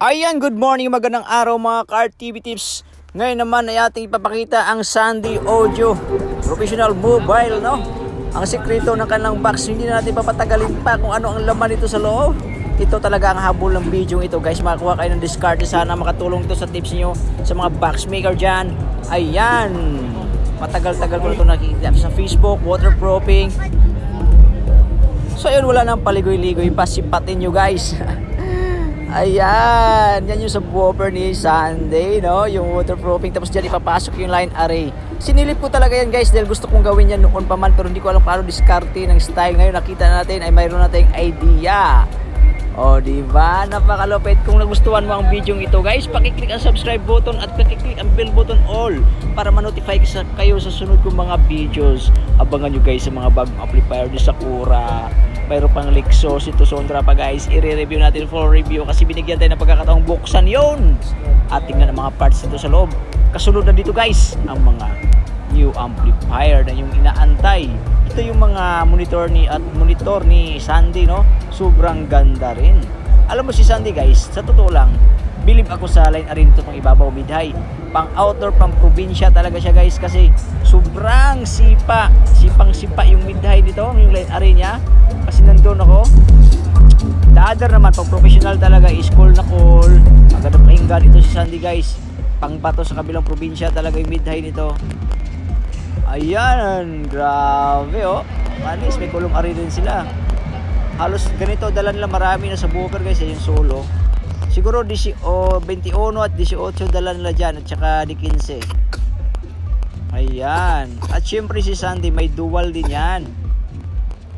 Ayan, good morning, magandang araw mga ka-art TV tips. Ngayon naman ay ating ipapakita ang Sandy Audio Professional Mobile, no? Ang sekreto ng kanilang box, hindi na natin papatagalin pa kung ano ang laman nito sa loob. Ito talaga ang habol ng video ito, guys. Makakuha kayo ng discard. Sana makatulong ito sa tips niyo sa mga box maker dyan. Ayan, matagal-tagal ko na ito nakikita sa Facebook, waterproofing. So ayun, wala nang paligoy-ligoy pa, sipatin nyo, guys. Ayan, yan yung subwoofer ni Sandy, no? Yung waterproofing, tapos dyan ipapasok yung line array. Sinilip ko talaga yan, guys, dahil gusto kong gawin yan noon pa man, pero hindi ko alam paano diskarte ng style. Ngayon nakita natin ay mayroon nating idea. O, diba? Napakalupit. Kung nagustuhan mo ang video ito, guys, pakiclick ang subscribe button at pakiclick ang bell button all para ma-notify kayo sa sunod kong mga videos. Abangan nyo, guys, sa mga bagong amplifier ni Sakura. Mayroon pang Lexus, ito Sondra pa, guys. I-review natin, full review, kasi binigyan tayo ng pagkakataong buksan yon. At tingnan ang mga parts dito sa loob. Kasunod na dito, guys, ang mga new amplifier na yung inaantay. Ito yung mga monitor ni Sandy, no? Sobrang ganda rin. Alam mo si Sandy, guys, sa totoo lang, believe ako sa line array nito kung ibabaw mid-high. Pang outdoor, pang probinsya talaga siya, guys, kasi sobrang sipang-sipa yung mid-high dito, yung line array niya. Kasi nandun ako. The other naman, pang professional talaga, is cool na cool. Ang ganda pakinggan ito si Sandy, guys. Pang bato sa kabilang probinsya talaga yung mid-high nito. Ayan, grabe, oh. Manis, may kulong ari din sila. Halos ganito, dala nila marami na sa booker, guys, yung solo. Siguro 21 at 18 dala nila dyan, at saka di 15. Ayan. At syempre si Sandy, may dual din yan.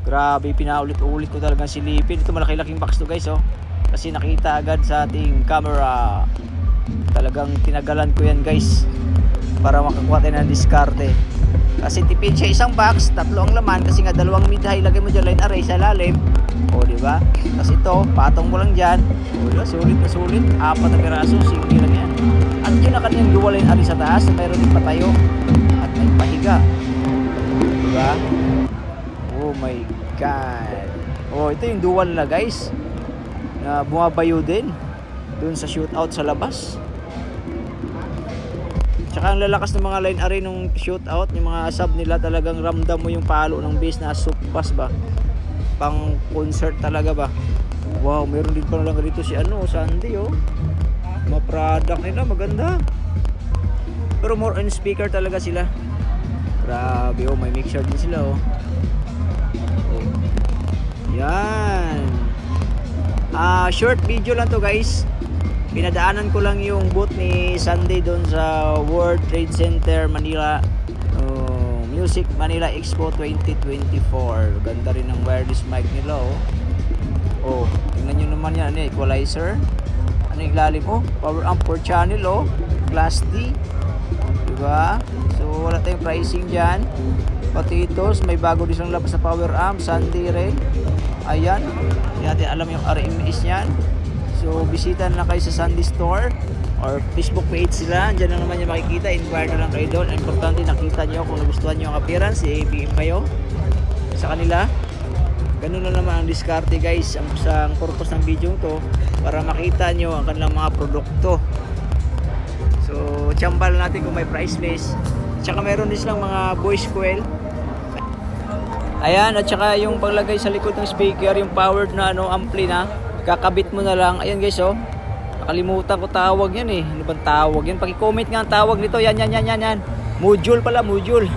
Grabe, pinaulit-ulit ko talagang silipin. Ito malaki-laking box to, guys, oh. Kasi nakita agad sa ating camera. Talagang tinagalan ko yan, guys, para makakuha tayo ng diskarte. Kasi tipid siya isang box, tatlo ang laman, kasi nga dalawang mid-high, lagay mo dyan line array sa lalim. O, diba? Tapos ito, patong mo lang dyan. O, diba? Sulit na sulit. 4 na piraso, single lang yan. At yun na kanyang dual line array sa taas, mayroon din patayo at may pahiga. Diba? Oh my God. Oh, ito yung dual na, guys, na bumabayo din dun sa shootout sa labas. Tsaka ang lalakas ng mga line array nung shootout, yung mga sub nila, talagang ramdam mo yung palo ng bass na suppas ba, pang concert talaga ba. Wow, meron din pa lang dito si Sandy, oh. Mga product nila maganda, pero more on speaker talaga sila. Grabe, oh, may mixer din sila, oh. Yan. Short video lang to, guys. Pinadaanan ko lang yung booth ni Sandy doon sa World Trade Center Manila, Music Manila Expo 2024. Ganda rin ng wireless mic nila, oh. Oh, tingnan nyo naman yan, equalizer. Ano yung ilalim, oh? Power amp per channel, oh. Class D, diba? So wala tayong pricing dyan. Potatoes, may bago din silang labas sa power amp. Sandy rin. Ayan, hindi natin alam yung RMS nyan. So, bisita na lang kayo sa Sandy Store or Facebook page sila. Diyan lang naman yung makikita. Inquire na lang kayo doon. Importante, nakita nyo kung nagustuhan nyo ang appearance, i-PM kayo sa kanila. Ganun lang naman ang diskarte, guys, ang purpose ng video to, para makita nyo ang kanilang mga produkto. So, tsamba lang natin kung may price list. Tsaka meron din silang mga voice coil. Ayan, at tsaka yung paglagay sa likod ng speaker, yung powered na ampli na, kakabit mo na lang. Ayan, guys, oh. Nakalimutan ko tawag yan, eh. Ano bang tawag yan? Paki-comment nga ang tawag nito. Yan. Module pala, module.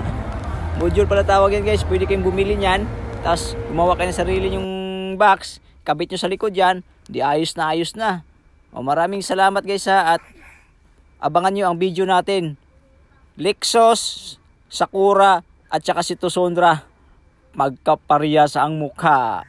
Module pala tawag yan, guys. Pwede kayong bumili niyan. Tapos gumawa kayo ng sarili yung box. Kabit nyo sa likod yan. Di ayos na. O, maraming salamat, guys, ha. At abangan nyo ang video natin. Lexus, Sakura, at saka si Sondra. Magkaparehas ang mukha.